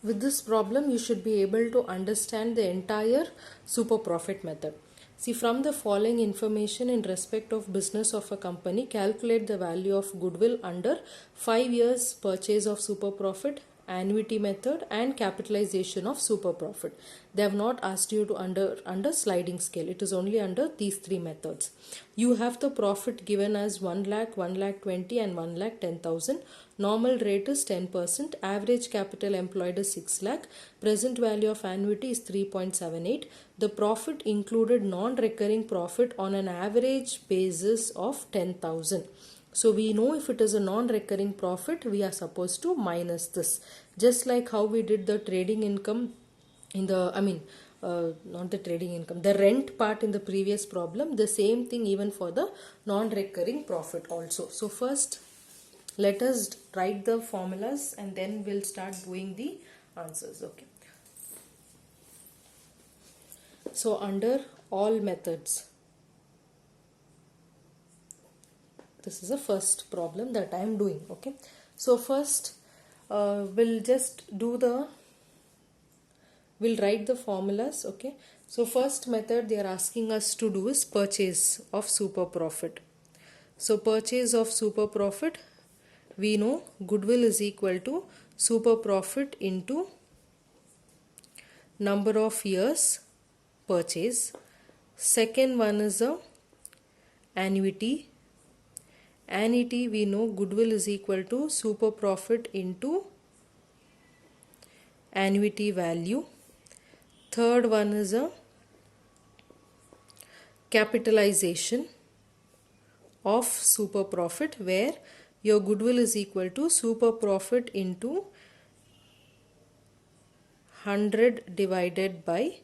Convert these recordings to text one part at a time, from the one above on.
With this problem, you should be able to understand the entire super profit method. See, from the following information in respect of business of a company, calculate the value of goodwill under 5 years purchase of super profit, annuity method and capitalization of super profit. They have not asked you to under sliding scale. It is only under these three methods. You have the profit given as 1 lakh, 1 lakh 20 and 1 lakh 10,000. Normal rate is 10%. Average capital employed is 6 lakh. Present value of annuity is 3.78. The profit included non-recurring profit on an average basis of 10,000. So we know if it is a non-recurring profit, we are supposed to minus this. Just like how we did the trading income in the, not the trading income, the rent part in the previous problem, the same thing even for the non-recurring profit also. So first, let us write the formulas and then we'll start doing the answers. Okay. So under all methods, this is the first problem that I am doing. Okay. So first we'll write the formulas. Okay. So first method they are asking us to do is purchase of super profit. So purchase of super profit, we know goodwill is equal to super profit into number of years purchase. Second one is a annuity. Annuity, we know goodwill is equal to super profit into annuity value. Third one is a capitalization of super profit, where your goodwill is equal to super profit into 100 divided by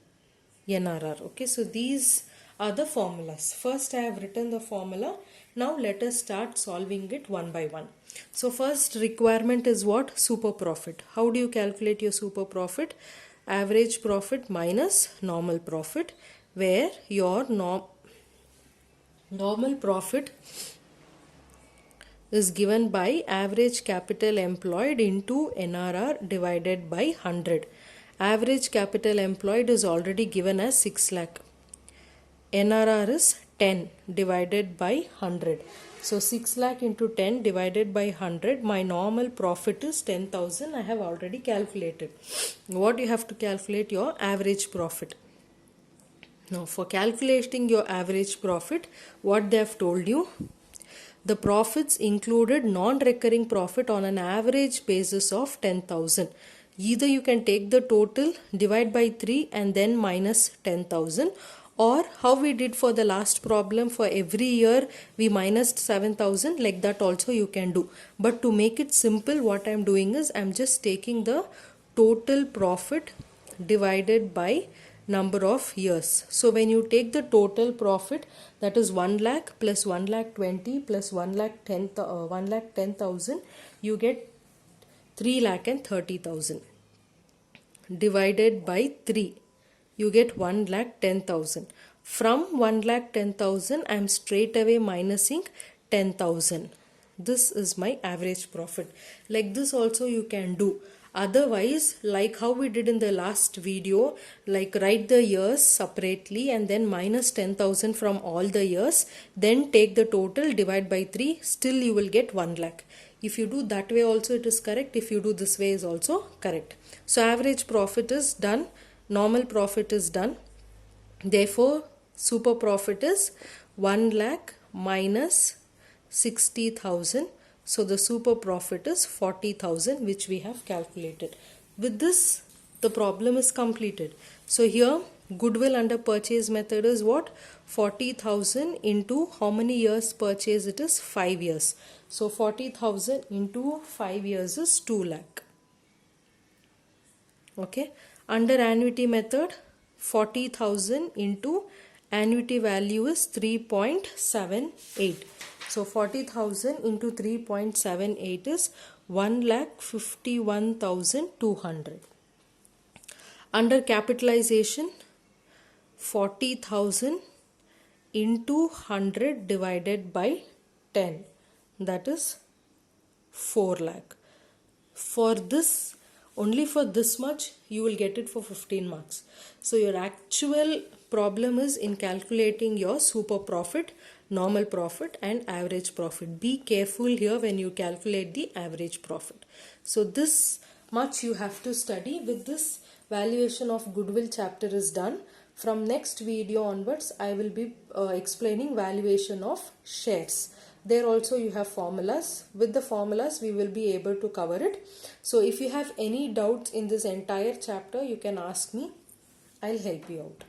NRR. Okay, so these are the formulas. First I have written the formula. Now let us start solving it one by one. So first requirement is what? Super profit. How do you calculate your super profit? Average profit minus normal profit, where your normal profit is given by average capital employed into NRR divided by 100. Average capital employed is already given as 6 lakh. NRR is 10 divided by 100. So 6 lakh into 10 divided by 100. My normal profit is 10,000. I have already calculated. What you have to calculate? Your average profit. Now for calculating your average profit, what they have told you? The profits included non-recurring profit on an average basis of 10,000. Either you can take the total, divide by 3 and then minus 10,000, or how we did for the last problem, for every year we minus 7,000, like that also you can do. But to make it simple, what I am doing is I am just taking the total profit divided by number of years. So when you take the total profit, that is 1 lakh plus 1 lakh 20 plus 1 lakh 10,000, you get 3 lakh and 30,000 divided by 3, you get 1 lakh 10,000. From 1 lakh 10,000, I am straight away minusing 10,000. This is my average profit. Like this also you can do. Otherwise, like how we did in the last video, like write the years separately and then minus 10,000 from all the years, then take the total, divide by 3, still you will get 1 lakh. If you do that way also it is correct. If you do this way is also correct. So average profit is done. Normal profit is done. Therefore, super profit is 1 lakh minus 60,000. So the super profit is 40,000, which we have calculated. With this, the problem is completed. So here, goodwill under purchase method is what? 40,000 into how many years purchase it is? 5 years. So 40,000 into 5 years is 2 lakh. Okay. Under annuity method, 40,000 into annuity value is 3.78. So 40,000 into 3.78 is 1,51,200. Under capitalization, 40,000 into 100 divided by 10, that is 4 lakh. For this only for this much you will get it for 15 marks. So your actual problem is in calculating your super profit, normal profit and average profit. Be careful here when you calculate the average profit. So this much you have to study. With this, valuation of goodwill chapter is done. From next video onwards, I will be explaining valuation of shares. There also you have formulas. With the formulas we will be able to cover it. So if you have any doubts in this entire chapter, you can ask me. I'll help you out.